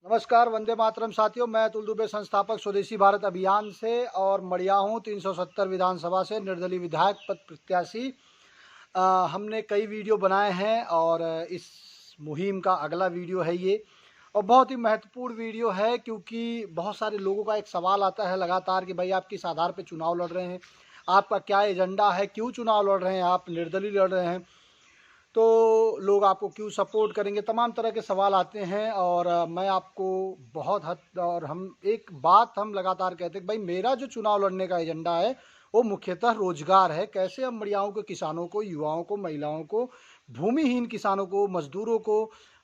नमस्कार, वंदे मातरम साथियों। मैं अतुल दुबे, संस्थापक स्वदेशी भारत अभियान से और मढ़िया हूँ 370 विधानसभा से निर्दलीय विधायक पद प्रत्याशी। हमने कई वीडियो बनाए हैं और इस मुहिम का अगला वीडियो है ये, और बहुत ही महत्वपूर्ण वीडियो है क्योंकि बहुत सारे लोगों का एक सवाल आता है लगातार कि भाई आप किस आधार पर चुनाव लड़ रहे हैं, आपका क्या एजेंडा है, क्यों चुनाव लड़ रहे हैं, आप निर्दलीय लड़ रहे हैं तो लोग आपको क्यों सपोर्ट करेंगे, तमाम तरह के सवाल आते हैं। और मैं आपको बहुत हद और हम एक बात हम लगातार कहते हैं कि भाई मेरा जो चुनाव लड़ने का एजेंडा है वो मुख्यतः रोजगार है। कैसे हम मड़ियाओं के किसानों को, युवाओं को, महिलाओं को, भूमिहीन किसानों को, मजदूरों को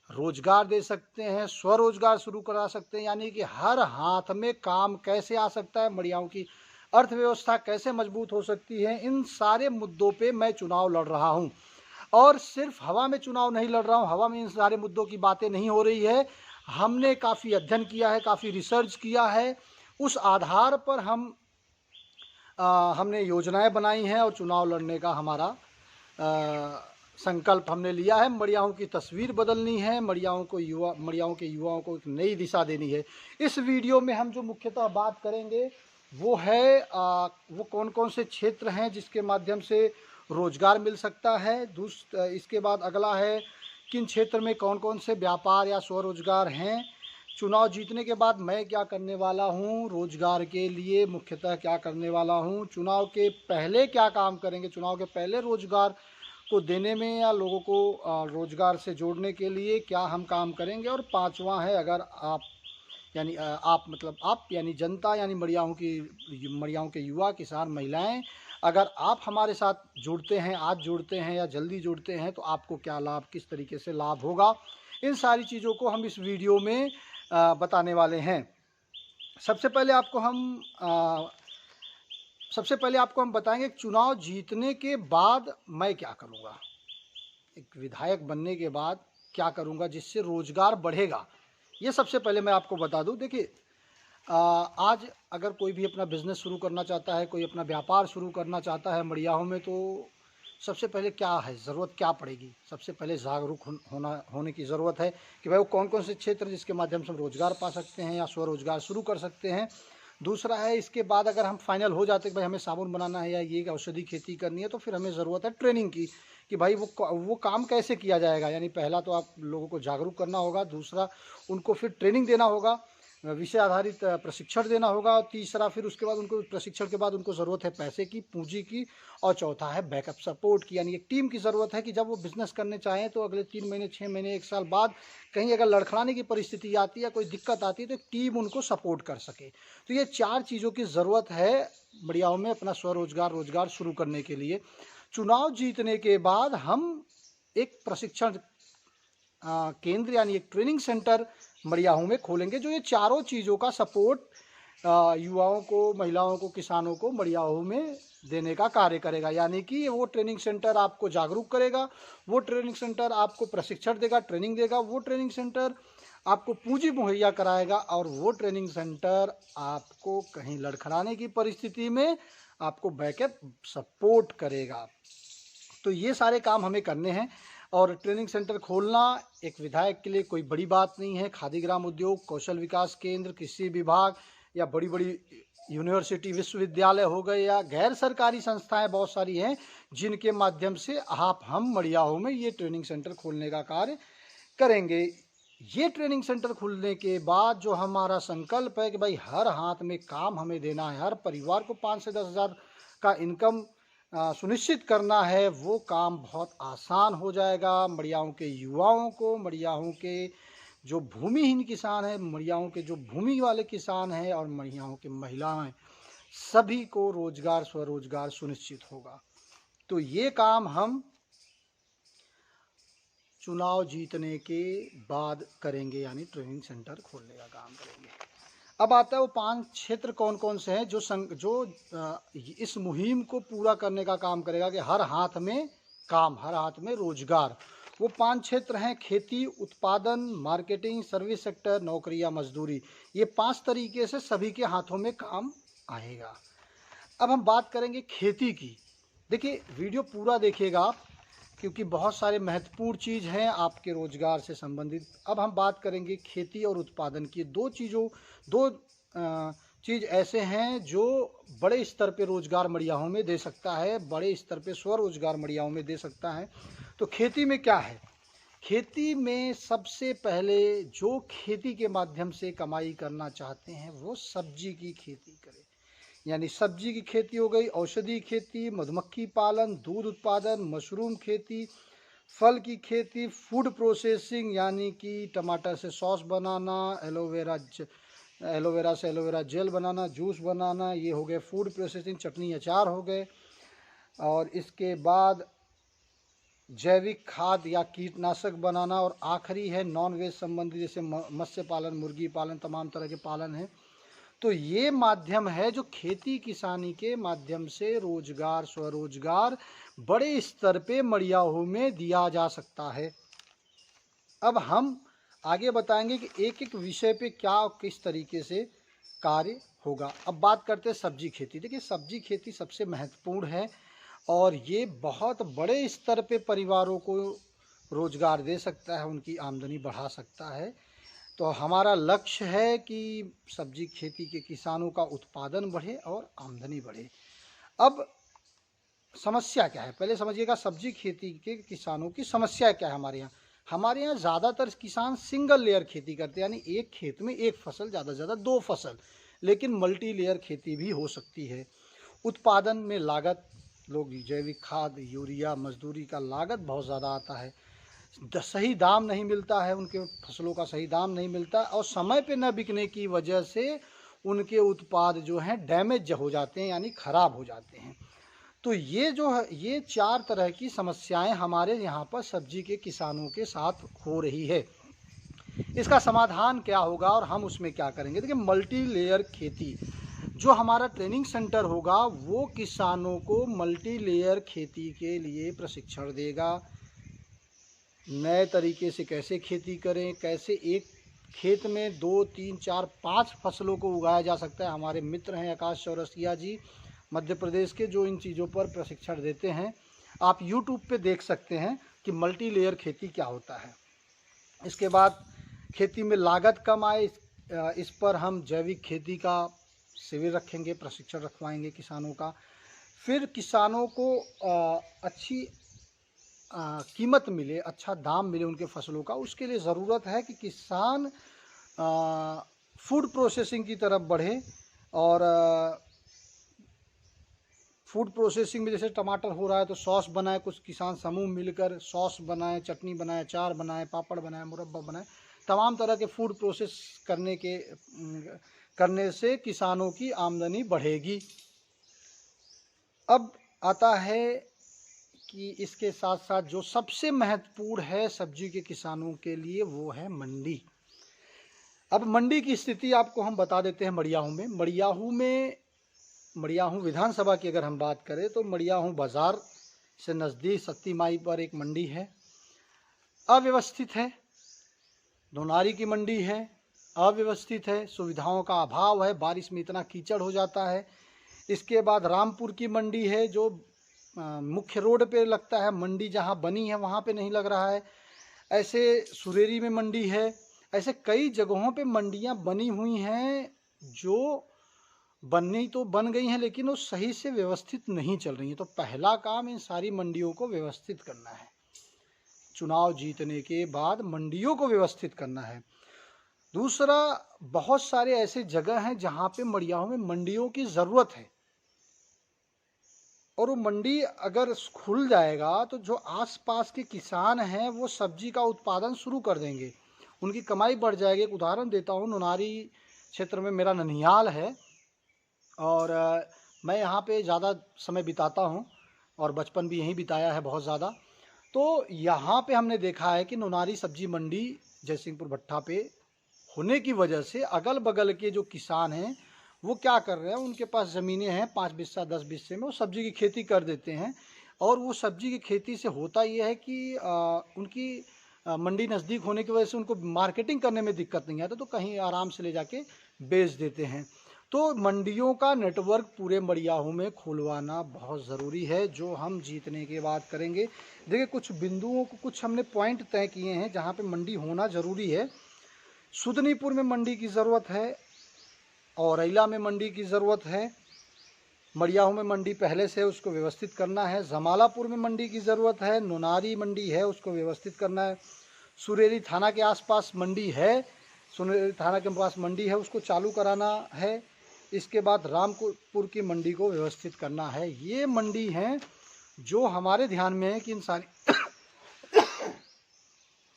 रोजगार दे सकते हैं, स्वरोजगार शुरू करा सकते हैं, यानी कि हर हाथ में काम कैसे आ सकता है, मड़ियाओं की अर्थव्यवस्था कैसे मजबूत हो सकती है, इन सारे मुद्दों पे मैं चुनाव लड़ रहा हूँ। और सिर्फ हवा में चुनाव नहीं लड़ रहा हूँ, हवा में इन सारे मुद्दों की बातें नहीं हो रही है। हमने काफ़ी अध्ययन किया है, काफ़ी रिसर्च किया है, उस आधार पर हमने योजनाएं बनाई हैं और चुनाव लड़ने का हमारा संकल्प हमने लिया है। मड़ियाओं की तस्वीर बदलनी है, मड़ियाओं के युवाओं को एक नई दिशा देनी है। इस वीडियो में हम जो मुख्यतः बात करेंगे वो है वो कौन कौन से क्षेत्र हैं जिसके माध्यम से रोजगार मिल सकता है। इसके बाद अगला है किन क्षेत्र में कौन कौन से व्यापार या स्वरोजगार हैं। चुनाव जीतने के बाद मैं क्या करने वाला हूं, रोजगार के लिए मुख्यतः क्या करने वाला हूं, चुनाव के पहले क्या काम करेंगे, चुनाव के पहले रोजगार को देने में या लोगों को रोजगार से जोड़ने के लिए क्या हम काम करेंगे। और पांचवा है, अगर आप यानी आप यानी जनता, यानी मड़ियाओं के युवा, किसान, महिलाएं, अगर आप हमारे साथ जुड़ते हैं, आज जुड़ते हैं या जल्दी जुड़ते हैं तो आपको क्या लाभ, किस तरीके से लाभ होगा, इन सारी चीज़ों को हम इस वीडियो में बताने वाले हैं। सबसे पहले आपको हम बताएंगे चुनाव जीतने के बाद मैं क्या करूँगा, एक विधायक बनने के बाद क्या करूँगा जिससे रोजगार बढ़ेगा। ये सबसे पहले मैं आपको बता दूं। देखिए, आज अगर कोई भी अपना बिजनेस शुरू करना चाहता है, कोई अपना व्यापार शुरू करना चाहता है मड़ियाओं में, तो सबसे पहले क्या है, ज़रूरत क्या पड़ेगी, सबसे पहले जागरूक होने की ज़रूरत है कि भाई वो कौन कौन से क्षेत्र जिसके माध्यम से हम रोज़गार पा सकते हैं या स्वरोजगार शुरू कर सकते हैं। दूसरा है, इसके बाद अगर हम फाइनल हो जाते कि भाई हमें साबुन बनाना है या ये औषधि खेती करनी है, तो फिर हमें ज़रूरत है ट्रेनिंग की कि भाई वो काम कैसे किया जाएगा। यानी पहला तो आप लोगों को जागरूक करना होगा, दूसरा उनको फिर ट्रेनिंग देना होगा, विषय आधारित प्रशिक्षण देना होगा, और तीसरा फिर उसके बाद उनको प्रशिक्षण के बाद उनको ज़रूरत है पैसे की, पूंजी की, और चौथा है बैकअप सपोर्ट की। यानी एक टीम की ज़रूरत है कि जब वो बिज़नेस करने चाहें तो अगले 3 महीने, 6 महीने, 1 साल बाद कहीं अगर लड़खड़ाने की परिस्थिति आती है, कोई दिक्कत आती है, तो एक टीम उनको सपोर्ट कर सके। तो ये 4 चीज़ों की ज़रूरत है मड़ियाओं में अपना रोजगार शुरू करने के लिए। चुनाव जीतने के बाद हम एक प्रशिक्षण केंद्र यानी एक ट्रेनिंग सेंटर मड़ियाहू में खोलेंगे, जो ये चारों चीज़ों का सपोर्ट युवाओं को, महिलाओं को, किसानों को मड़ियाहू में देने का कार्य करेगा। यानी कि वो ट्रेनिंग सेंटर आपको जागरूक करेगा, वो ट्रेनिंग सेंटर आपको प्रशिक्षण देगा, ट्रेनिंग देगा, वो ट्रेनिंग सेंटर आपको पूंजी मुहैया कराएगा, और वो ट्रेनिंग सेंटर आपको कहीं लड़खड़ाने की परिस्थिति में आपको बैकअप सपोर्ट करेगा। तो ये सारे काम हमें करने हैं। और ट्रेनिंग सेंटर खोलना एक विधायक के लिए कोई बड़ी बात नहीं है। खादी ग्राम उद्योग, कौशल विकास केंद्र, कृषि विभाग या बड़ी बड़ी यूनिवर्सिटी, विश्वविद्यालय हो गए, या गैर सरकारी संस्थाएं बहुत सारी हैं जिनके माध्यम से हम मड़ियाहू में ये ट्रेनिंग सेंटर खोलने का कार्य करेंगे। ये ट्रेनिंग सेंटर खुलने के बाद जो हमारा संकल्प है कि भाई हर हाथ में काम हमें देना है, हर परिवार को 5 से 10 हज़ार का इनकम सुनिश्चित करना है, वो काम बहुत आसान हो जाएगा। मड़ियाओं के युवाओं को, मड़ियाओं के जो भूमिहीन किसान हैं, मड़ियाओं के जो भूमि वाले किसान हैं, और मड़ियाओं के महिलाएं, सभी को रोजगार, स्वरोजगार सुनिश्चित होगा। तो ये काम हम चुनाव जीतने के बाद करेंगे, यानी ट्रेनिंग सेंटर खोलने का काम करेंगे। अब आता है वो 5 क्षेत्र कौन कौन से हैं जो इस मुहिम को पूरा करने का काम करेगा कि हर हाथ में काम, हर हाथ में रोजगार। वो 5 क्षेत्र हैं: खेती, उत्पादन, मार्केटिंग, सर्विस सेक्टर, नौकरी या मजदूरी। ये 5 तरीके से सभी के हाथों में काम आएगा। अब हम बात करेंगे खेती की। देखिए, वीडियो पूरा देखिएगा आप। क्योंकि बहुत सारे महत्वपूर्ण चीज़ हैं आपके रोजगार से संबंधित। अब हम बात करेंगे खेती और उत्पादन की। दो चीज़ ऐसे हैं जो बड़े स्तर पे रोजगार मड़ियाहों में दे सकता है, बड़े स्तर पे स्वरोजगार मड़ियाहों में दे सकता है। तो खेती में क्या है? खेती में सबसे पहले जो खेती के माध्यम से कमाई करना चाहते हैं वो सब्जी की खेती करें। यानी सब्जी की खेती हो गई, औषधि खेती, मधुमक्खी पालन, दूध उत्पादन, मशरूम खेती, फल की खेती, फूड प्रोसेसिंग यानी कि टमाटर से सॉस बनाना, एलोवेरा से एलोवेरा जेल बनाना, जूस बनाना, ये हो गए फूड प्रोसेसिंग, चटनी अचार हो गए। और इसके बाद जैविक खाद या कीटनाशक बनाना, और आखिरी है नॉन वेज संबंधी जैसे मत्स्य पालन, मुर्गी पालन, तमाम तरह के पालन हैं। तो ये माध्यम है जो खेती किसानी के माध्यम से रोजगार, स्वरोजगार बड़े स्तर पे मड़ियाहों में दिया जा सकता है। अब हम आगे बताएंगे कि एक एक विषय पे क्या और किस तरीके से कार्य होगा। अब बात करते हैं सब्जी खेती। देखिए सब्जी खेती सबसे महत्वपूर्ण है और ये बहुत बड़े स्तर पे परिवारों को रोजगार दे सकता है, उनकी आमदनी बढ़ा सकता है। तो हमारा लक्ष्य है कि सब्जी खेती के किसानों का उत्पादन बढ़े और आमदनी बढ़े। अब समस्या क्या है, पहले समझिएगा सब्जी खेती के किसानों की समस्या क्या है। हमारे यहाँ ज़्यादातर किसान सिंगल लेयर खेती करते हैं, यानी एक खेत में एक फसल, ज़्यादा से ज़्यादा 2 फसल, लेकिन मल्टी लेयर खेती भी हो सकती है। उत्पादन में लागत, लोग जैविक खाद, यूरिया, मजदूरी का लागत बहुत ज़्यादा आता है, सही दाम नहीं मिलता है, उनके फसलों का सही दाम नहीं मिलता, और समय पे न बिकने की वजह से उनके उत्पाद जो हैं डैमेज हो जाते हैं, यानी ख़राब हो जाते हैं। तो ये जो है, ये 4 तरह की समस्याएं हमारे यहाँ पर सब्जी के किसानों के साथ हो रही है। इसका समाधान क्या होगा और हम उसमें क्या करेंगे? देखिए मल्टी लेयर खेती, जो हमारा ट्रेनिंग सेंटर होगा वो किसानों को मल्टी लेयर खेती के लिए प्रशिक्षण देगा। नए तरीके से कैसे खेती करें, कैसे एक खेत में 2, 3, 4, 5 फसलों को उगाया जा सकता है। हमारे मित्र हैं आकाश चौरसिया जी मध्य प्रदेश के, जो इन चीज़ों पर प्रशिक्षण देते हैं। आप YouTube पे देख सकते हैं कि मल्टी लेयर खेती क्या होता है। इसके बाद खेती में लागत कम आए, इस पर हम जैविक खेती का शिविर रखेंगे, प्रशिक्षण रखवाएंगे किसानों का। फिर किसानों को अच्छी कीमत मिले, अच्छा दाम मिले उनके फसलों का। उसके लिए ज़रूरत है कि किसान फूड प्रोसेसिंग की तरफ बढ़े, और फूड प्रोसेसिंग में जैसे टमाटर हो रहा है तो सॉस बनाए, कुछ किसान समूह मिलकर सॉस बनाए, चटनी बनाए, अचार बनाए, पापड़ बनाए, मुरब्बा बनाए। तमाम तरह के फूड प्रोसेस करने से किसानों की आमदनी बढ़ेगी। अब आता है कि इसके साथ साथ जो सबसे महत्वपूर्ण है सब्जी के किसानों के लिए, वो है मंडी। अब मंडी की स्थिति आपको हम बता देते हैं मड़ियाहू में। मड़ियाहू विधानसभा की अगर हम बात करें तो मड़ियाहू बाज़ार से नज़दीक सत्ती माई पर एक मंडी है, अव्यवस्थित है। दोनारी की मंडी है, अव्यवस्थित है, सुविधाओं का अभाव है, बारिश में इतना कीचड़ हो जाता है। इसके बाद रामपुर की मंडी है, जो मुख्य रोड पे लगता है, मंडी जहाँ बनी है वहाँ पे नहीं लग रहा है। ऐसे सुरेरी में मंडी है। ऐसे कई जगहों पे मंडियाँ बनी हुई हैं, जो बननी तो बन गई हैं लेकिन वो सही से व्यवस्थित नहीं चल रही हैं। तो पहला काम इन सारी मंडियों को व्यवस्थित करना है। चुनाव जीतने के बाद मंडियों को व्यवस्थित करना है। दूसरा, बहुत सारे ऐसे जगह हैं जहाँ पे मड़ियाहों में मंडियों की ज़रूरत है, और वो मंडी अगर खुल जाएगा तो जो आसपास के किसान हैं वो सब्जी का उत्पादन शुरू कर देंगे, उनकी कमाई बढ़ जाएगी। एक उदाहरण देता हूँ, नोनारी क्षेत्र में मेरा ननिहाल है, और मैं यहाँ पे ज़्यादा समय बिताता हूँ और बचपन भी यहीं बिताया है बहुत ज़्यादा। तो यहाँ पे हमने देखा है कि नोनारी सब्जी मंडी जयसिंहपुर भट्टा पे होने की वजह से अगल बगल के जो किसान हैं वो क्या कर रहे हैं, उनके पास ज़मीनें हैं 5 बिस्सा 10 बिस्से में, वो सब्जी की खेती कर देते हैं। और वो सब्जी की खेती से होता ये है कि उनकी मंडी नज़दीक होने की वजह से उनको मार्केटिंग करने में दिक्कत नहीं आती, तो कहीं आराम से ले जाके बेच देते हैं। तो मंडियों का नेटवर्क पूरे मड़ियाहू में खुलवाना बहुत ज़रूरी है, जो हम जीतने के बाद करेंगे। देखिए कुछ बिंदुओं को, कुछ हमने पॉइंट तय किए हैं जहाँ पे मंडी होना ज़रूरी है। सुदनीपुर में मंडी की ज़रूरत है, औरैला में मंडी की ज़रूरत है, मड़ियाहू में मंडी पहले से उसको व्यवस्थित करना है, जमालापुर में मंडी की ज़रूरत है, नोनारी मंडी है उसको व्यवस्थित करना है, सुरेली थाना के आसपास मंडी है, सुरेली थाना के पास मंडी है उसको चालू कराना है। इसके बाद रामपुर की मंडी को व्यवस्थित करना है। ये मंडी हैं जो हमारे ध्यान में है कि इन सारी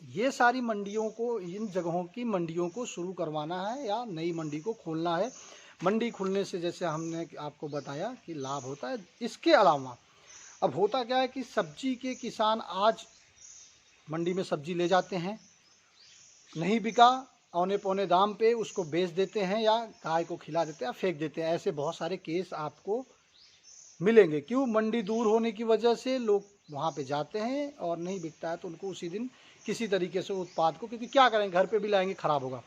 ये सारी मंडियों को, इन जगहों की मंडियों को शुरू करवाना है या नई मंडी को खोलना है। मंडी खुलने से जैसे हमने आपको बताया कि लाभ होता है। इसके अलावा अब होता क्या है कि सब्जी के किसान आज मंडी में सब्जी ले जाते हैं, नहीं बिका, औने पौने दाम पे उसको बेच देते हैं या गाय को खिला देते हैं या फेंक देते हैं। ऐसे बहुत सारे केस आपको मिलेंगे। क्यों? मंडी दूर होने की वजह से लोग वहाँ पे जाते हैं और नहीं बिकता है तो उनको उसी दिन किसी तरीके से उत्पाद को, क्योंकि क्या करेंगे, घर पे भी लाएंगे, ख़राब होगा।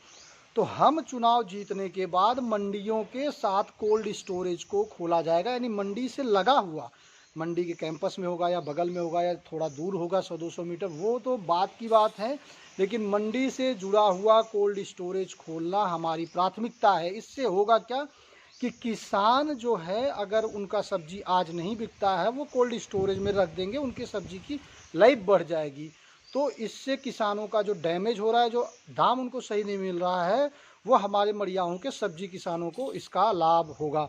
तो हम चुनाव जीतने के बाद मंडियों के साथ कोल्ड स्टोरेज को खोला जाएगा, यानी मंडी से लगा हुआ, मंडी के कैंपस में होगा या बगल में होगा या थोड़ा दूर होगा 100-200 मीटर, वो तो बात की बात है, लेकिन मंडी से जुड़ा हुआ कोल्ड स्टोरेज खोलना हमारी प्राथमिकता है। इससे होगा क्या कि किसान जो है, अगर उनका सब्जी आज नहीं बिकता है, वो कोल्ड स्टोरेज में रख देंगे, उनकी सब्जी की लाइफ बढ़ जाएगी। तो इससे किसानों का जो डैमेज हो रहा है, जो दाम उनको सही नहीं मिल रहा है, वो हमारे मड़ियाहू के सब्जी किसानों को इसका लाभ होगा।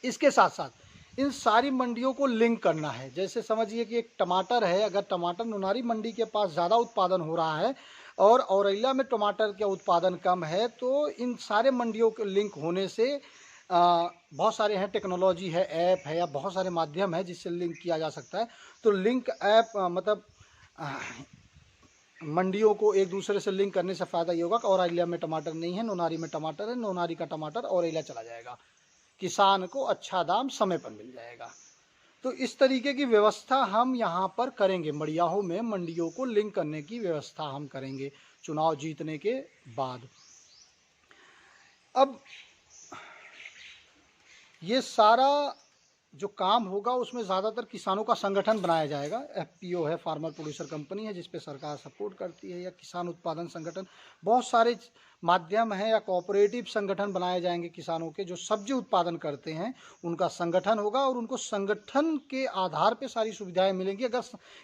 इसके साथ साथ इन सारी मंडियों को लिंक करना है। जैसे समझिए कि एक टमाटर है, अगर टमाटर नोनारी मंडी के पास ज़्यादा उत्पादन हो रहा है और औरैया में टमाटर का उत्पादन कम है, तो इन सारे मंडियों के लिंक होने से बहुत सारे हैं, टेक्नोलॉजी है, ऐप है या बहुत सारे माध्यम है जिससे लिंक किया जा सकता है। तो लिंक ऐप मतलब मंडियों को एक दूसरे से लिंक करने से फ़ायदा ये होगा कि औरैया में टमाटर नहीं है, नोनारी में टमाटर है, नोनारी का टमाटर औरैया चला जाएगा, किसान को अच्छा दाम समय पर मिल जाएगा। तो इस तरीके की व्यवस्था हम यहाँ पर करेंगे, मड़ियाहू में मंडियों को लिंक करने की व्यवस्था हम करेंगे चुनाव जीतने के बाद। अब ये सारा जो काम होगा उसमें ज़्यादातर किसानों का संगठन बनाया जाएगा। एफपीओ है, फार्मर प्रोड्यूसर कंपनी है, जिस पे सरकार सपोर्ट करती है, या किसान उत्पादन संगठन, बहुत सारे माध्यम हैं, या कोऑपरेटिव संगठन बनाए जाएंगे किसानों के जो सब्जी उत्पादन करते हैं, उनका संगठन होगा और उनको संगठन के आधार पे सारी सुविधाएं मिलेंगी। अगर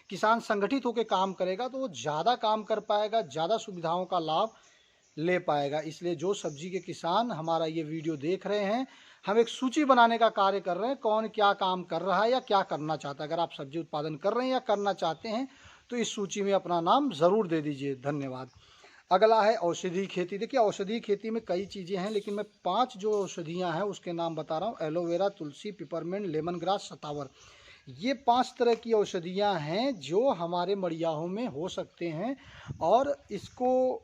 किसान संगठित होकर काम करेगा तो वो ज़्यादा काम कर पाएगा, ज़्यादा सुविधाओं का लाभ ले पाएगा। इसलिए जो सब्जी के किसान हमारा ये वीडियो देख रहे हैं, हम एक सूची बनाने का कार्य कर रहे हैं, कौन क्या काम कर रहा है या क्या करना चाहता है। अगर आप सब्जी उत्पादन कर रहे हैं या करना चाहते हैं तो इस सूची में अपना नाम ज़रूर दे दीजिए। धन्यवाद। अगला है औषधि खेती। देखिए औषधि खेती में कई चीज़ें हैं, लेकिन मैं 5 जो औषधियाँ हैं उसके नाम बता रहा हूँ। एलोवेरा, तुलसी, पिपरमेंट, लेमन ग्रास, सतावर, ये 5 तरह की औषधियाँ हैं जो हमारे मड़ियाहू में हो सकते हैं और इसको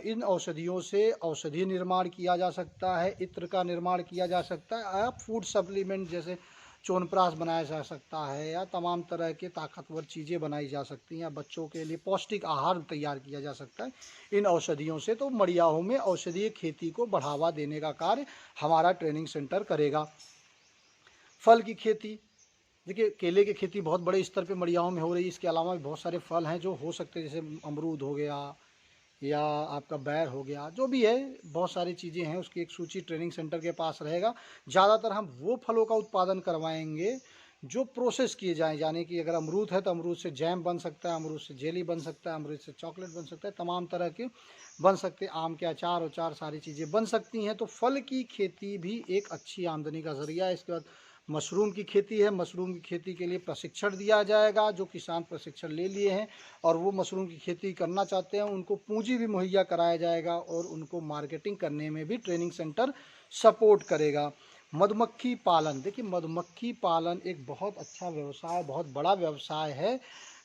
इन औषधियों से औषधि निर्माण किया जा सकता है, इत्र का निर्माण किया जा सकता है, फूड सप्लीमेंट जैसे च्यवनप्राश बनाया जा सकता है, या तमाम तरह के ताकतवर चीज़ें बनाई जा सकती हैं, या बच्चों के लिए पौष्टिक आहार तैयार किया जा सकता है इन औषधियों से। तो मड़ियाहू में औषधीय खेती को बढ़ावा देने का कार्य हमारा ट्रेनिंग सेंटर करेगा। फल की खेती, देखिए केले की खेती बहुत बड़े स्तर पे मड़ियाहू में हो रही है। इसके अलावा भी बहुत सारे फल हैं जो हो सकते हैं, जैसे अमरूद हो गया या आपका बैर हो गया, जो भी है बहुत सारी चीज़ें हैं, उसकी एक सूची ट्रेनिंग सेंटर के पास रहेगा। ज़्यादातर हम वो फलों का उत्पादन करवाएंगे जो प्रोसेस किए जाएँ, यानी कि अगर अमरूद है तो अमरूद से जैम बन सकता है, अमरूद से जेली बन सकता है, अमरूद से चॉकलेट बन सकता है, तमाम तरह के बन सकते हैं, आम के अचार उचार सारी चीज़ें बन सकती हैं। तो फल की खेती भी एक अच्छी आमदनी का ज़रिया है। इसके बाद मशरूम की खेती है। मशरूम की खेती के लिए प्रशिक्षण दिया जाएगा। जो किसान प्रशिक्षण ले लिए हैं और वो मशरूम की खेती करना चाहते हैं, उनको पूंजी भी मुहैया कराया जाएगा और उनको मार्केटिंग करने में भी ट्रेनिंग सेंटर सपोर्ट करेगा। मधुमक्खी पालन, देखिए मधुमक्खी पालन एक बहुत अच्छा व्यवसाय, बहुत बड़ा व्यवसाय है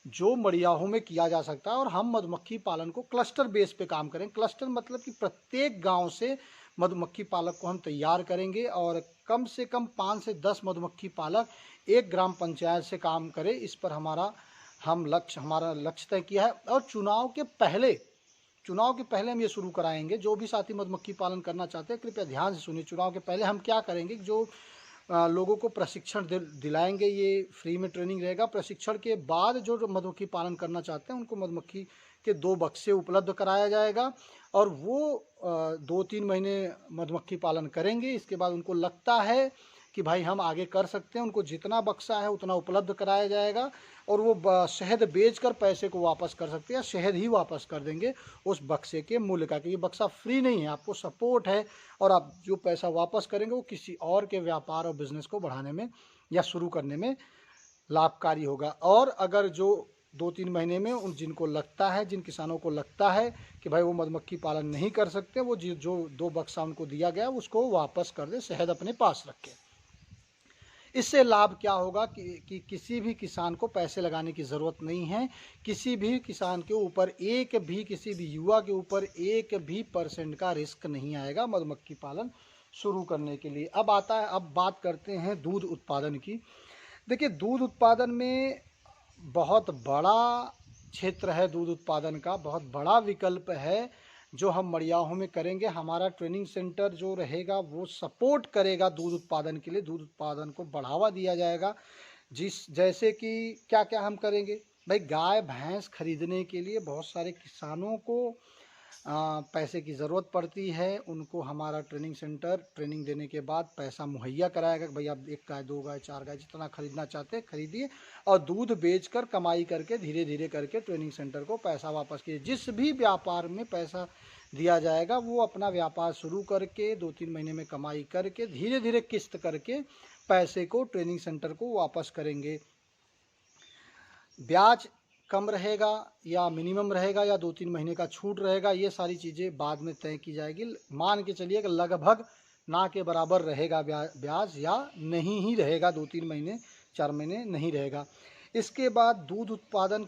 जो मड़ियाहू में किया जा सकता है। और हम मधुमक्खी पालन को क्लस्टर बेस पे काम करें। क्लस्टर मतलब कि प्रत्येक गांव से मधुमक्खी पालक को हम तैयार करेंगे और कम से कम 5 से 10 मधुमक्खी पालक एक ग्राम पंचायत से काम करें। इस पर हमारा लक्ष्य तय किया है। और चुनाव के पहले चुनाव के पहले हम ये शुरू कराएंगे। जो भी साथी मधुमक्खी पालन करना चाहते हैं कृपया ध्यान से सुनिए। चुनाव के पहले हम क्या करेंगे, जो लोगों को प्रशिक्षण दिलाएंगे, ये फ्री में ट्रेनिंग रहेगा। प्रशिक्षण के बाद जो मधुमक्खी पालन करना चाहते हैं उनको मधुमक्खी के 2 बक्से उपलब्ध कराया जाएगा और वो 2-3 महीने मधुमक्खी पालन करेंगे। इसके बाद उनको लगता है कि भाई हम आगे कर सकते हैं, उनको जितना बक्सा है उतना उपलब्ध कराया जाएगा और वो शहद बेचकर पैसे को वापस कर सकते हैं, शहद ही वापस कर देंगे उस बक्से के मूल्य का, क्योंकि बक्सा फ्री नहीं है, आपको सपोर्ट है और आप जो पैसा वापस करेंगे वो किसी और के व्यापार और बिजनेस को बढ़ाने में या शुरू करने में लाभकारी होगा। और अगर जो 2-3 महीने में जिनको लगता है, जिन किसानों को लगता है कि भाई वो मधुमक्खी पालन नहीं कर सकते, वो जो 2 बक्सा उनको दिया गया उसको वापस कर दे, शहद अपने पास रखें। इससे लाभ क्या होगा कि किसी भी किसान को पैसे लगाने की ज़रूरत नहीं है। किसी भी किसान के ऊपर किसी भी युवा के ऊपर 1% का रिस्क नहीं आएगा मधुमक्खी पालन शुरू करने के लिए। अब बात करते हैं दूध उत्पादन की। देखिए, दूध उत्पादन में बहुत बड़ा क्षेत्र है, दूध उत्पादन का बहुत बड़ा विकल्प है जो हम मड़ियाहों में करेंगे। हमारा ट्रेनिंग सेंटर जो रहेगा वो सपोर्ट करेगा दूध उत्पादन के लिए, दूध उत्पादन को बढ़ावा दिया जाएगा। जैसे कि क्या क्या हम करेंगे भाई, गाय भैंस खरीदने के लिए बहुत सारे किसानों को पैसे की ज़रूरत पड़ती है। उनको हमारा ट्रेनिंग सेंटर ट्रेनिंग देने के बाद पैसा मुहैया कराएगा कि भाई आप 1 गाय 2 गाय 4 गाय जितना खरीदना चाहते हैं खरीदिए और दूध बेचकर कमाई करके धीरे धीरे करके ट्रेनिंग सेंटर को पैसा वापस कीजिए। जिस भी व्यापार में पैसा दिया जाएगा वो अपना व्यापार शुरू करके 2-3 महीने में कमाई करके धीरे धीरे किस्त करके पैसे को ट्रेनिंग सेंटर को वापस करेंगे। ब्याज कम रहेगा या मिनिमम रहेगा या 2-3 महीने का छूट रहेगा, ये सारी चीज़ें बाद में तय की जाएगी। मान के चलिए कि लगभग ना के बराबर रहेगा ब्याज या नहीं ही रहेगा, 2-3 महीने 4 महीने नहीं रहेगा। इसके बाद दूध उत्पादन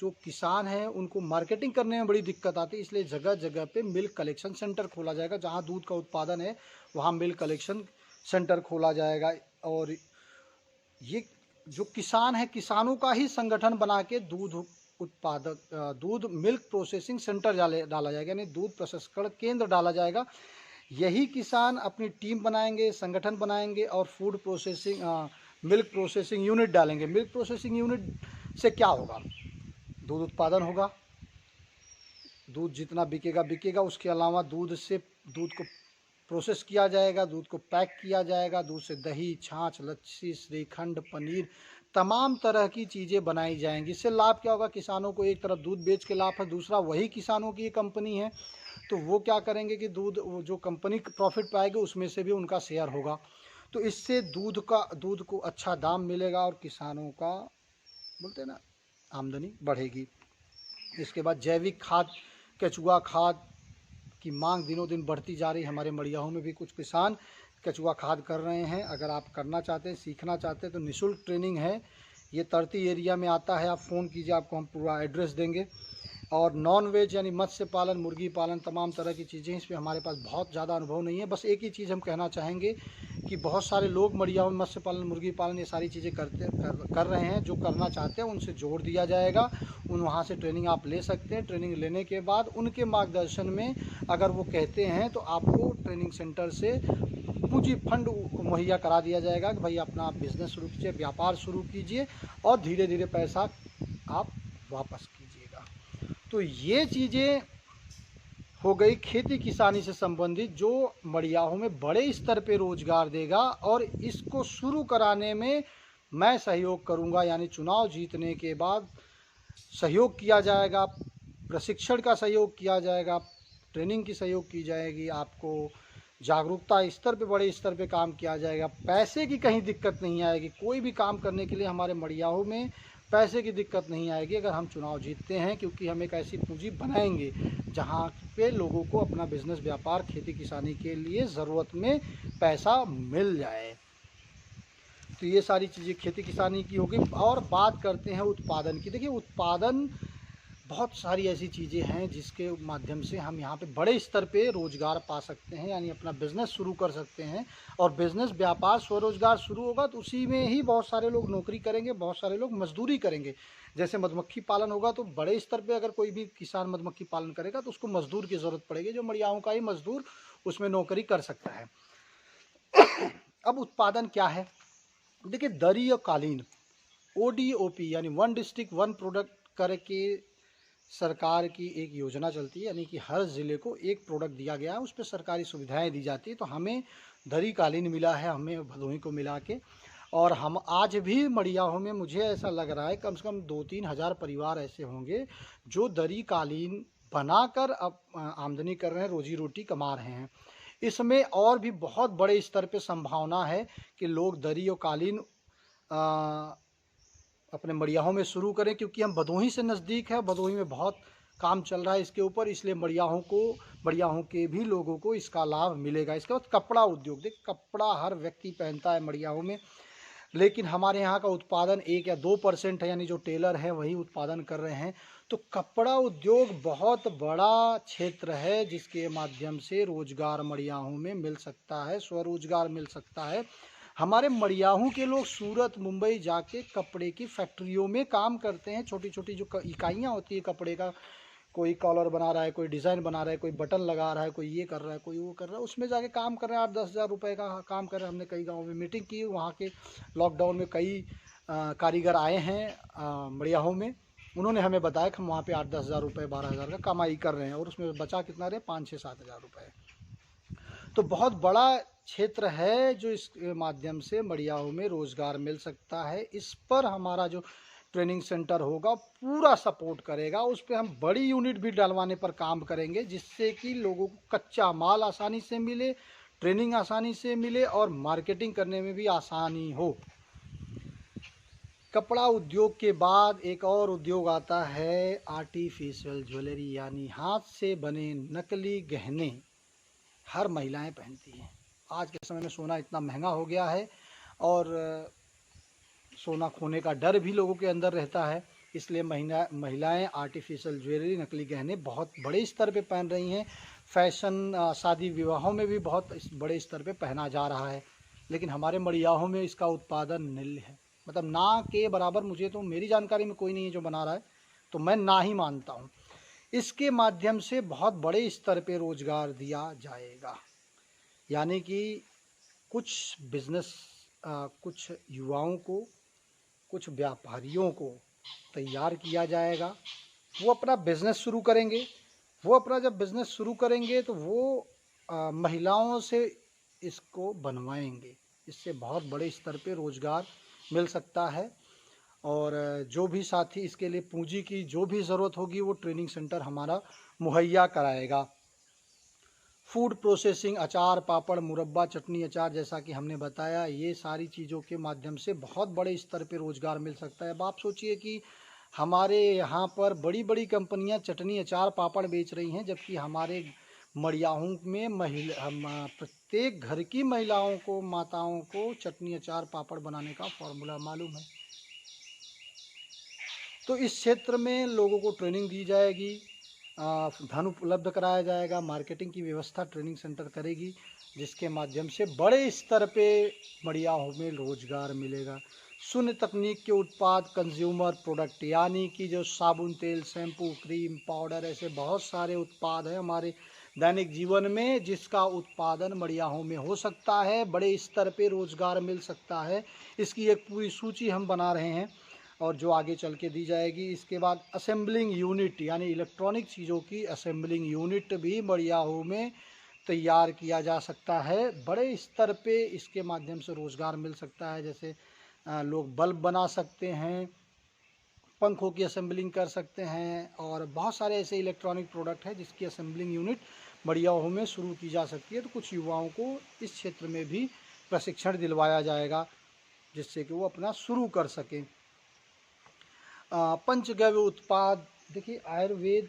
जो किसान हैं उनको मार्केटिंग करने में बड़ी दिक्कत आती है, इसलिए जगह जगह पे मिल्क कलेक्शन सेंटर खोला जाएगा। जहाँ दूध का उत्पादन है वहाँ मिल्क कलेक्शन सेंटर खोला जाएगा और ये जो किसान है किसानों का ही संगठन बना के दूध मिल्क प्रोसेसिंग सेंटर डाला जाएगा, यानी दूध प्रसंस्करण केंद्र डाला जाएगा। यही किसान अपनी टीम बनाएंगे, संगठन बनाएंगे और food processing milk processing unit डालेंगे। मिल्क प्रोसेसिंग यूनिट से क्या होगा, दूध उत्पादन होगा, दूध जितना बिकेगा। उसके अलावा दूध को प्रोसेस किया जाएगा, दूध को पैक किया जाएगा, दूध से दही, छाछ, लस्सी, श्रीखंड, पनीर, तमाम तरह की चीज़ें बनाई जाएंगी। इससे लाभ क्या होगा, किसानों को एक तरफ दूध बेच के लाभ है, दूसरा वही किसानों की कंपनी है तो वो क्या करेंगे कि जो कंपनी प्रॉफिट पाएगी उसमें से भी उनका शेयर होगा। तो इससे दूध को अच्छा दाम मिलेगा और किसानों का बोलते हैं ना आमदनी बढ़ेगी। इसके बाद जैविक खाद, केचुआ खाद की मांग दिनों दिन बढ़ती जा रही है। हमारे मड़ियाहों में भी कुछ किसान केचुआ खाद कर रहे हैं। अगर आप करना चाहते हैं, सीखना चाहते हैं तो निःशुल्क ट्रेनिंग है। ये तरती एरिया में आता है, आप फ़ोन कीजिए, आपको हम पूरा एड्रेस देंगे। और नॉन वेज यानी मत्स्य पालन, मुर्गी पालन, तमाम तरह की चीज़ें, इस पर हमारे पास बहुत ज़्यादा अनुभव नहीं है। बस एक ही चीज़ हम कहना चाहेंगे कि बहुत सारे लोग मड़ियाहों में मत्स्य पालन, मुर्गी पालन ये सारी चीज़ें कर रहे हैं। जो करना चाहते हैं उनसे जोड़ दिया जाएगा, वहाँ से ट्रेनिंग आप ले सकते हैं। ट्रेनिंग लेने के बाद उनके मार्गदर्शन में अगर वो कहते हैं तो आपको ट्रेनिंग सेंटर से पूंजी फंड मुहैया करा दिया जाएगा कि भाई अपना बिजनेस शुरू कीजिए, व्यापार शुरू कीजिए और धीरे धीरे पैसा आप वापस कीजिएगा। तो ये चीज़ें हो गई खेती किसानी से संबंधित, जो मड़ियाहों में बड़े स्तर पे रोजगार देगा और इसको शुरू कराने में मैं सहयोग करूंगा। यानी चुनाव जीतने के बाद सहयोग किया जाएगा, प्रशिक्षण का सहयोग किया जाएगा, ट्रेनिंग की सहयोग की जाएगी, आपको जागरूकता स्तर पे बड़े स्तर पे काम किया जाएगा। पैसे की कहीं दिक्कत नहीं आएगी, कोई भी काम करने के लिए हमारे मड़ियाहों में पैसे की दिक्कत नहीं आएगी अगर हम चुनाव जीतते हैं, क्योंकि हम एक ऐसी पूंजी बनाएंगे जहां पे लोगों को अपना बिजनेस, व्यापार, खेती किसानी के लिए ज़रूरत में पैसा मिल जाए। तो ये सारी चीज़ें खेती किसानी की होगी। और बात करते हैं उत्पादन की। देखिए, उत्पादन बहुत सारी ऐसी चीज़ें हैं जिसके माध्यम से हम यहाँ पे बड़े स्तर पे रोज़गार पा सकते हैं, यानी अपना बिज़नेस शुरू कर सकते हैं। और बिज़नेस, व्यापार, स्वरोज़गार शुरू होगा तो उसी में ही बहुत सारे लोग नौकरी करेंगे, बहुत सारे लोग मज़दूरी करेंगे। जैसे मधुमक्खी पालन होगा तो बड़े स्तर पे अगर कोई भी किसान मधुमक्खी पालन करेगा तो उसको मज़दूर की ज़रूरत पड़ेगी, जो मड़ियाओं का ही मज़दूर उसमें नौकरी कर सकता है। अब उत्पादन क्या है? देखिए, दरी और कालीन, ODOP यानी वन डिस्ट्रिक्ट वन प्रोडक्ट करके सरकार की एक योजना चलती है, यानी कि हर ज़िले को एक प्रोडक्ट दिया गया है, उस पर सरकारी सुविधाएं दी जाती है। तो हमें दरी कालीन मिला है, हमें भदोही को मिला के। और हम आज भी मड़ियाहों में, मुझे ऐसा लग रहा है, कम से कम 2-3 हज़ार परिवार ऐसे होंगे जो दरी कालीन बनाकर अब आमदनी कर रहे हैं, रोजी रोटी कमा रहे हैं। इसमें और भी बहुत बड़े स्तर पे संभावना है कि लोग दरी और कालीन अपने मड़ियाहों में शुरू करें, क्योंकि हम भदोही से नज़दीक है, भदोही में बहुत काम चल रहा है इसके ऊपर, इसलिए मड़ियाहों के भी लोगों को इसका लाभ मिलेगा। इसके बाद कपड़ा उद्योग, देख कपड़ा हर व्यक्ति पहनता है मड़ियाहों में, लेकिन हमारे यहाँ का उत्पादन 1 या 2% है, यानी जो टेलर हैं वही उत्पादन कर रहे हैं। तो कपड़ा उद्योग बहुत बड़ा क्षेत्र है जिसके माध्यम से रोजगार मड़ियाहों में मिल सकता है, स्वरोजगार मिल सकता है। हमारे मड़ियाहों के लोग सूरत, मुंबई जाके कपड़े की फैक्ट्रियों में काम करते हैं। छोटी छोटी जो इकाइयाँ होती है कपड़े का, कोई कॉलर बना रहा है, कोई डिज़ाइन बना रहा है, कोई बटन लगा रहा है, कोई ये कर रहा है, कोई वो कर रहा है, उसमें जाके काम कर रहे हैं। 8-10 हज़ार रुपये का काम कर रहे हैं। हमने कई गाँव में मीटिंग की, वहाँ के लॉकडाउन में कई कारीगर आए हैं मड़ियाहों में। उन्होंने हमें बताया कि हम वहाँ पे 8-10 हज़ार रुपये, 12 हज़ार का कमाई कर रहे हैं, और उसमें बचा कितना रहे, 5-6-7 हज़ार रुपये। तो बहुत बड़ा क्षेत्र है जो इस माध्यम से मड़ियाहों में रोज़गार मिल सकता है। इस पर हमारा जो ट्रेनिंग सेंटर होगा पूरा सपोर्ट करेगा। उस पर हम बड़ी यूनिट भी डलवाने पर काम करेंगे, जिससे कि लोगों को कच्चा माल आसानी से मिले, ट्रेनिंग आसानी से मिले और मार्केटिंग करने में भी आसानी हो। कपड़ा उद्योग के बाद एक और उद्योग आता है आर्टिफिशियल ज्वेलरी, यानी हाथ से बने नकली गहने हर महिलाएं पहनती हैं। आज के समय में सोना इतना महंगा हो गया है और सोना खोने का डर भी लोगों के अंदर रहता है, इसलिए महिलाएं आर्टिफिशियल ज्वेलरी, नकली गहने बहुत बड़े स्तर पे पहन रही हैं। फैशन, शादी विवाहों में भी बहुत बड़े स्तर पे पहना जा रहा है, लेकिन हमारे मड़ियाहों में इसका उत्पादन नील है, मतलब ना के बराबर। मुझे तो, मेरी जानकारी में कोई नहीं है जो बना रहा है, तो मैं ना ही मानता हूँ। इसके माध्यम से बहुत बड़े स्तर पे रोज़गार दिया जाएगा, यानी कि कुछ बिज़नेस, कुछ युवाओं को, कुछ व्यापारियों को तैयार किया जाएगा। वो अपना बिज़नेस शुरू करेंगे। वो अपना जब बिज़नेस शुरू करेंगे तो वो महिलाओं से इसको बनवाएंगे। इससे बहुत बड़े स्तर पे रोज़गार मिल सकता है। और जो भी साथी इसके लिए पूंजी की जो भी ज़रूरत होगी वो ट्रेनिंग सेंटर हमारा मुहैया कराएगा। फूड प्रोसेसिंग, अचार, पापड़, मुरब्बा, चटनी, अचार, जैसा कि हमने बताया, ये सारी चीज़ों के माध्यम से बहुत बड़े स्तर पे रोज़गार मिल सकता है। अब आप सोचिए कि हमारे यहाँ पर बड़ी बड़ी कंपनियाँ चटनी, अचार, पापड़ बेच रही हैं, जबकि हमारे मड़ियाहों में प्रत्येक घर की महिलाओं को, माताओं को चटनी, अचार, पापड़ बनाने का फॉर्मूला मालूम है। तो इस क्षेत्र में लोगों को ट्रेनिंग दी जाएगी, धन उपलब्ध कराया जाएगा, मार्केटिंग की व्यवस्था ट्रेनिंग सेंटर करेगी, जिसके माध्यम से बड़े स्तर पे मड़ियाहों में रोज़गार मिलेगा। शून्य तकनीक के उत्पाद, कंज्यूमर प्रोडक्ट, यानी कि जो साबुन, तेल, शैम्पू, क्रीम, पाउडर, ऐसे बहुत सारे उत्पाद हैं हमारे दैनिक जीवन में, जिसका उत्पादन मड़ियाहों में हो सकता है, बड़े स्तर पे रोज़गार मिल सकता है। इसकी एक पूरी सूची हम बना रहे हैं और जो आगे चल के दी जाएगी। इसके बाद असेंबलिंग यूनिट, यानी इलेक्ट्रॉनिक चीज़ों की असेंबलिंग यूनिट भी मड़ियाहों में तैयार किया जा सकता है। बड़े स्तर पे इसके माध्यम से रोज़गार मिल सकता है। जैसे लोग बल्ब बना सकते हैं, पंखों की असेंबलिंग कर सकते हैं, और बहुत सारे ऐसे इलेक्ट्रॉनिक प्रोडक्ट हैं जिसकी असेंबलिंग यूनिट मड़ियाहों में शुरू की जा सकती है। तो कुछ युवाओं को इस क्षेत्र में भी प्रशिक्षण दिलवाया जाएगा, जिससे कि वो अपना शुरू कर सकें। पंचगव्य उत्पाद, देखिए आयुर्वेद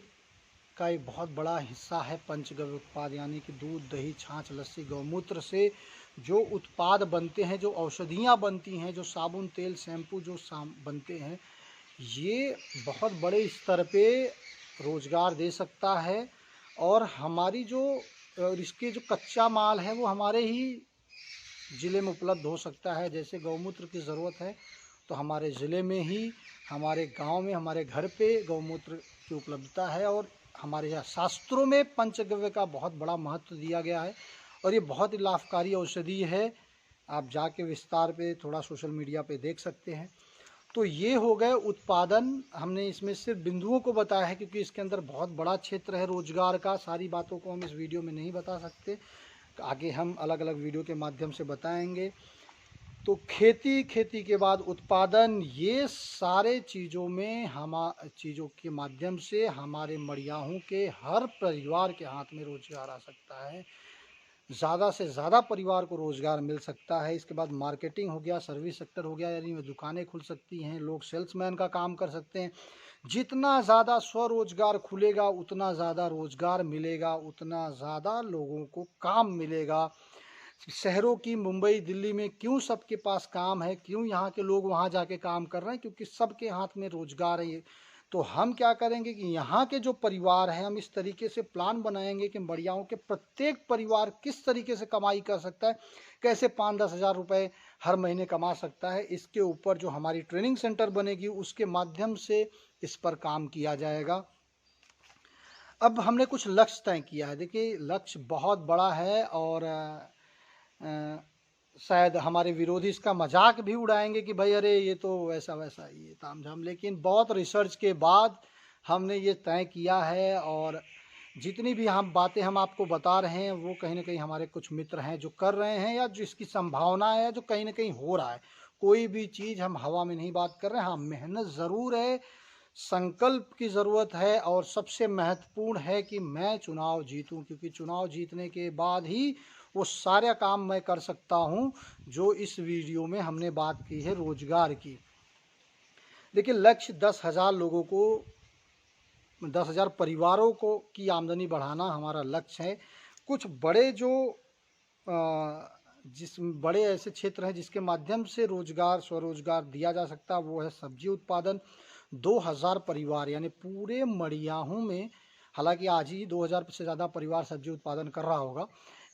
का एक बहुत बड़ा हिस्सा है पंचगव्य उत्पाद, यानी कि दूध, दही, छाछ, लस्सी, गौमूत्र से जो उत्पाद बनते हैं, जो औषधियाँ बनती हैं, जो साबुन, तेल, शैम्पू जो बनते हैं, ये बहुत बड़े स्तर पे रोज़गार दे सकता है। और हमारी जो और इसके जो कच्चा माल है वो हमारे ही ज़िले में उपलब्ध हो सकता है। जैसे गौमूत्र की ज़रूरत है तो हमारे ज़िले में ही, हमारे गांव में, हमारे घर पे गौमूत्र की उपलब्धता है। और हमारे यहाँ शास्त्रों में पंचगव्य का बहुत बड़ा महत्व दिया गया है और ये बहुत ही लाभकारी औषधि है। आप जाके विस्तार पे थोड़ा सोशल मीडिया पे देख सकते हैं। तो ये हो गए उत्पादन। हमने इसमें सिर्फ बिंदुओं को बताया है क्योंकि इसके अंदर बहुत बड़ा क्षेत्र है रोजगार का। सारी बातों को हम इस वीडियो में नहीं बता सकते, आगे हम अलग अलग वीडियो के माध्यम से बताएंगे। तो खेती के बाद उत्पादन, ये सारे चीज़ों में चीज़ों के माध्यम से हमारे मड़ियाहों के हर परिवार के हाथ में रोजगार आ सकता है। ज़्यादा से ज़्यादा परिवार को रोज़गार मिल सकता है। इसके बाद मार्केटिंग हो गया, सर्विस सेक्टर हो गया, यानी दुकानें खुल सकती हैं, लोग सेल्समैन का काम कर सकते हैं। जितना ज़्यादा स्वरोजगार खुलेगा उतना ज़्यादा रोज़गार मिलेगा, उतना ज़्यादा लोगों को काम मिलेगा। शहरों की मुंबई दिल्ली में क्यों सबके पास काम है, क्यों यहाँ के लोग वहाँ जाके काम कर रहे हैं? क्योंकि सबके हाथ में रोज़गार है। ये तो हम क्या करेंगे कि यहाँ के जो परिवार हैं, हम इस तरीके से प्लान बनाएंगे कि मड़ियाओं के प्रत्येक परिवार किस तरीके से कमाई कर सकता है, कैसे 5-10 हज़ार रुपये हर महीने कमा सकता है। इसके ऊपर जो हमारी ट्रेनिंग सेंटर बनेगी उसके माध्यम से इस पर काम किया जाएगा। अब हमने कुछ लक्ष्य तय किया है। देखिए, लक्ष्य बहुत बड़ा है और शायद हमारे विरोधी इसका मजाक भी उड़ाएंगे कि भाई अरे ये तो वैसा वैसा ये तामझाम, लेकिन बहुत रिसर्च के बाद हमने ये तय किया है। और जितनी भी हम बातें हम आपको बता रहे हैं वो कहीं ना कहीं हमारे कुछ मित्र हैं जो कर रहे हैं या जिसकी संभावना है, जो कहीं ना कहीं हो रहा है। कोई भी चीज़ हम हवा में नहीं बात कर रहे हैं। हाँ, मेहनत ज़रूर है, संकल्प की ज़रूरत है और सबसे महत्वपूर्ण है कि मैं चुनाव जीतूं, क्योंकि चुनाव जीतने के बाद ही वो सारे काम मैं कर सकता हूं जो इस वीडियो में हमने बात की है रोजगार की। देखिए, लक्ष्य 10,000 लोगों को, 10,000 परिवारों को की आमदनी बढ़ाना हमारा लक्ष्य है। कुछ बड़े जो जिस बड़े ऐसे क्षेत्र हैं जिसके माध्यम से रोजगार, स्वरोजगार दिया जा सकता है, वो है सब्जी उत्पादन। 2,000 परिवार यानी पूरे मड़ियाहों में, हालांकि आज ही 2,000 से ज़्यादा परिवार सब्जी उत्पादन कर रहा होगा,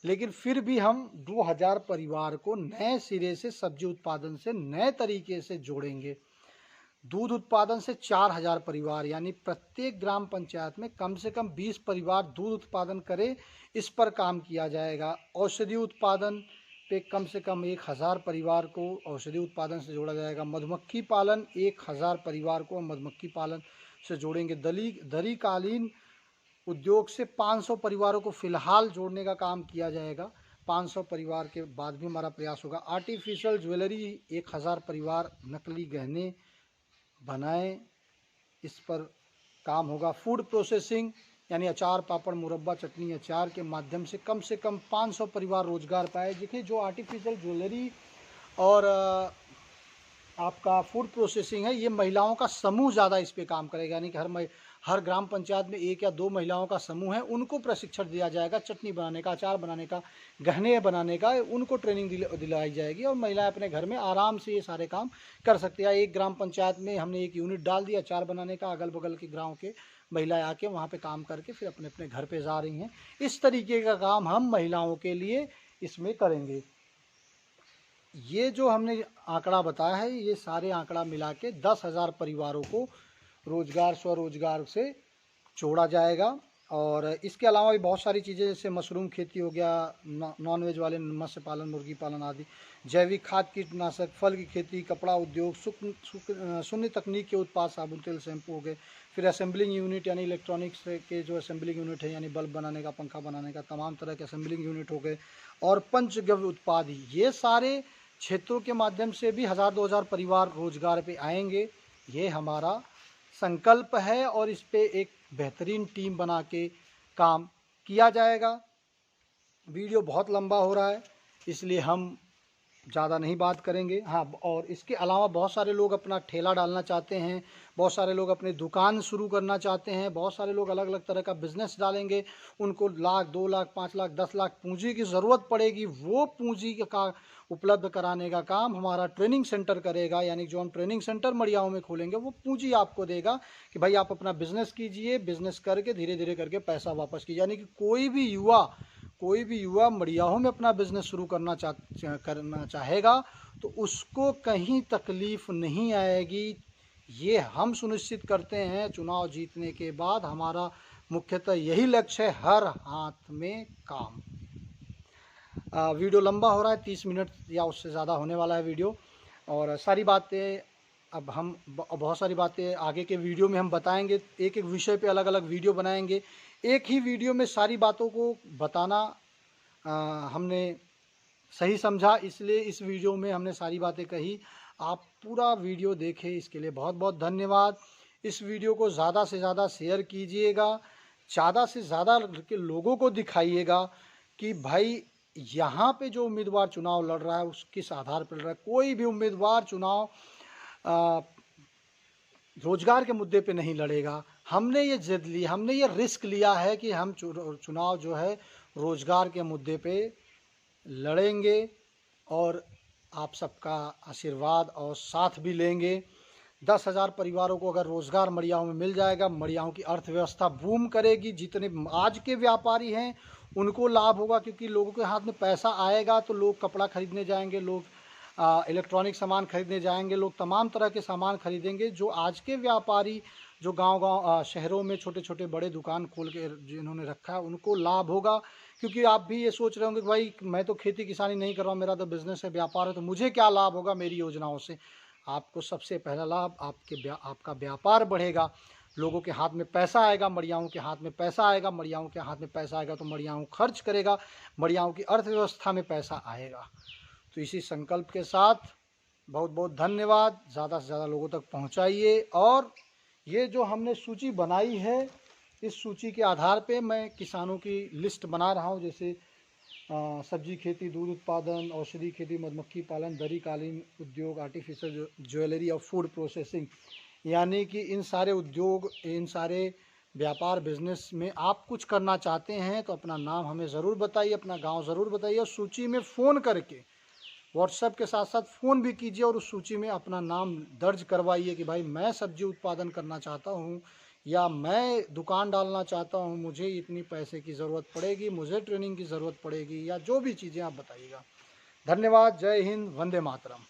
लेकिन फिर भी हम 2,000 परिवार को नए सिरे से सब्जी उत्पादन से नए तरीके से जोड़ेंगे। दूध उत्पादन से 4,000 परिवार, यानी प्रत्येक ग्राम पंचायत में कम से कम 20 परिवार दूध उत्पादन करें, इस पर काम किया जाएगा। औषधि उत्पादन पे कम से कम 1,000 परिवार को औषधि उत्पादन से जोड़ा जाएगा। मधुमक्खी पालन, 1,000 परिवार को मधुमक्खी पालन से जोड़ेंगे। दरी कालीन उद्योग से 500 परिवारों को फिलहाल जोड़ने का काम किया जाएगा। 500 परिवार के बाद भी हमारा प्रयास होगा। आर्टिफिशियल ज्वेलरी, 1,000 परिवार नकली गहने बनाएं, इस पर काम होगा। फूड प्रोसेसिंग यानी अचार, पापड़, मुरब्बा, चटनी, अचार के माध्यम से कम 500 परिवार रोजगार पाए। देखिए, जो आर्टिफिशियल ज्वेलरी और आपका फूड प्रोसेसिंग है, ये महिलाओं का समूह ज़्यादा इस पे काम करेगा, यानी कि हर ग्राम पंचायत में 1 या 2 महिलाओं का समूह है, उनको प्रशिक्षण दिया जाएगा चटनी बनाने का, अचार बनाने का, गहने बनाने का, उनको ट्रेनिंग दिलाई जाएगी और महिलाएं अपने घर में आराम से ये सारे काम कर सकती है। एक ग्राम पंचायत में हमने एक यूनिट डाल दिया अचार बनाने का, अगल बगल के गाँव के महिलाएं आके वहाँ पे काम करके फिर अपने अपने घर पे जा रही हैं। इस तरीके का काम हम महिलाओं के लिए इसमें करेंगे। ये जो हमने आंकड़ा बताया है, ये सारे आंकड़ा मिला के 10,000 परिवारों को रोजगार, स्वरोजगार से जोड़ा जाएगा। और इसके अलावा भी बहुत सारी चीज़ें, जैसे मशरूम खेती हो गया, नॉन वेज वाले मत्स्य पालन, मुर्गी पालन आदि, जैविक खाद, कीटनाशक, फल की खेती, कपड़ा उद्योग, शून्य तकनीक के उत्पाद, साबुन, तेल, शैम्पू हो गए। फिर असेंबलिंग यूनिट यानी इलेक्ट्रॉनिक्स के जो असेंबलिंग यूनिट है, यानी बल्ब बनाने का, पंखा बनाने का, तमाम तरह के असेंबलिंग यूनिट हो गए। और पंचगव्य उत्पाद, ये सारे क्षेत्रों के माध्यम से भी 1,000-2,000 परिवार रोजगार पे आएंगे। ये हमारा संकल्प है और इस पे एक बेहतरीन टीम बना के काम किया जाएगा। वीडियो बहुत लंबा हो रहा है, इसलिए हम ज़्यादा नहीं बात करेंगे। हाँ, और इसके अलावा बहुत सारे लोग अपना ठेला डालना चाहते हैं, बहुत सारे लोग अपनी दुकान शुरू करना चाहते हैं, बहुत सारे लोग अलग अलग तरह का बिजनेस डालेंगे। उनको लाख, 2 लाख, 5 लाख, 10 लाख पूंजी की ज़रूरत पड़ेगी। वो पूंजी का उपलब्ध कराने का काम हमारा ट्रेनिंग सेंटर करेगा। यानी जो हम ट्रेनिंग सेंटर मड़ियाओं में खोलेंगे वो पूंजी आपको देगा कि भाई आप अपना बिजनेस कीजिए, बिजनेस करके धीरे धीरे करके पैसा वापस कीजिए। यानी कि कोई भी युवा मड़ियाहों में अपना बिजनेस शुरू करना चाहेगा तो उसको कहीं तकलीफ नहीं आएगी। ये हम सुनिश्चित करते हैं। चुनाव जीतने के बाद हमारा मुख्यतः यही लक्ष्य है, हर हाथ में काम। वीडियो लंबा हो रहा है, 30 मिनट या उससे ज़्यादा होने वाला है वीडियो, और सारी बातें अब हम बहुत सारी बातें आगे के वीडियो में हम बताएंगे। एक एक विषय पे अलग अलग वीडियो बनाएंगे। एक ही वीडियो में सारी बातों को बताना हमने सही समझा, इसलिए इस वीडियो में हमने सारी बातें कही। आप पूरा वीडियो देखें, इसके लिए बहुत बहुत धन्यवाद। इस वीडियो को ज़्यादा से ज़्यादा शेयर कीजिएगा, ज़्यादा से ज़्यादा के लोगों को दिखाइएगा कि भाई यहाँ पे जो उम्मीदवार चुनाव लड़ रहा है उस किस आधार पर लड़ रहा है। कोई भी उम्मीदवार चुनाव रोजगार के मुद्दे पे नहीं लड़ेगा। हमने ये जिद ली, हमने ये रिस्क लिया है कि हम चुनाव जो है रोजगार के मुद्दे पे लड़ेंगे, और आप सबका आशीर्वाद और साथ भी लेंगे। 10,000 परिवारों को अगर रोज़गार मड़ियाओं में मिल जाएगा, मड़ियाओं की अर्थव्यवस्था बूम करेगी। जितने आज के व्यापारी हैं उनको लाभ होगा, क्योंकि लोगों के हाथ में पैसा आएगा तो लोग कपड़ा खरीदने जाएंगे, लोग इलेक्ट्रॉनिक सामान खरीदने जाएंगे, लोग तमाम तरह के सामान खरीदेंगे। जो आज के व्यापारी जो गांव शहरों में छोटे छोटे बड़े दुकान खोल के जिन्होंने रखा है उनको लाभ होगा। क्योंकि आप भी ये सोच रहे होंगे कि भाई मैं तो खेती किसानी नहीं कर रहा हूँ, मेरा तो बिज़नेस है, व्यापार है, तो मुझे क्या लाभ होगा मेरी योजनाओं से। आपको सबसे पहला लाभ आपका व्यापार बढ़ेगा, लोगों के हाथ में पैसा आएगा, मड़ियाओं के हाथ में पैसा आएगा। मड़ियाओं के हाथ में पैसा आएगा तो मड़ियाओं खर्च करेगा, मड़ियाओं की अर्थव्यवस्था में पैसा आएगा। तो इसी संकल्प के साथ बहुत बहुत धन्यवाद। ज़्यादा से ज़्यादा लोगों तक पहुँचाइए। और ये जो हमने सूची बनाई है, इस सूची के आधार पे मैं किसानों की लिस्ट बना रहा हूँ। जैसे सब्जी खेती, दूध उत्पादन, औषधि खेती, मधुमक्खी पालन, दरी कालीन उद्योग, आर्टिफिशियल ज्वेलरी और फूड प्रोसेसिंग। यानी कि इन सारे उद्योग, इन सारे व्यापार बिजनेस में आप कुछ करना चाहते हैं तो अपना नाम हमें ज़रूर बताइए, अपना गांव ज़रूर बताइए, और सूची में फ़ोन करके, व्हाट्सएप के साथ साथ फ़ोन भी कीजिए और उस सूची में अपना नाम दर्ज करवाइए कि भाई मैं सब्जी उत्पादन करना चाहता हूँ, या मैं दुकान डालना चाहता हूँ, मुझे इतनी पैसे की ज़रूरत पड़ेगी, मुझे ट्रेनिंग की ज़रूरत पड़ेगी, या जो भी चीज़ें आप बताइएगा। धन्यवाद। जय हिंद, वंदे मातरम।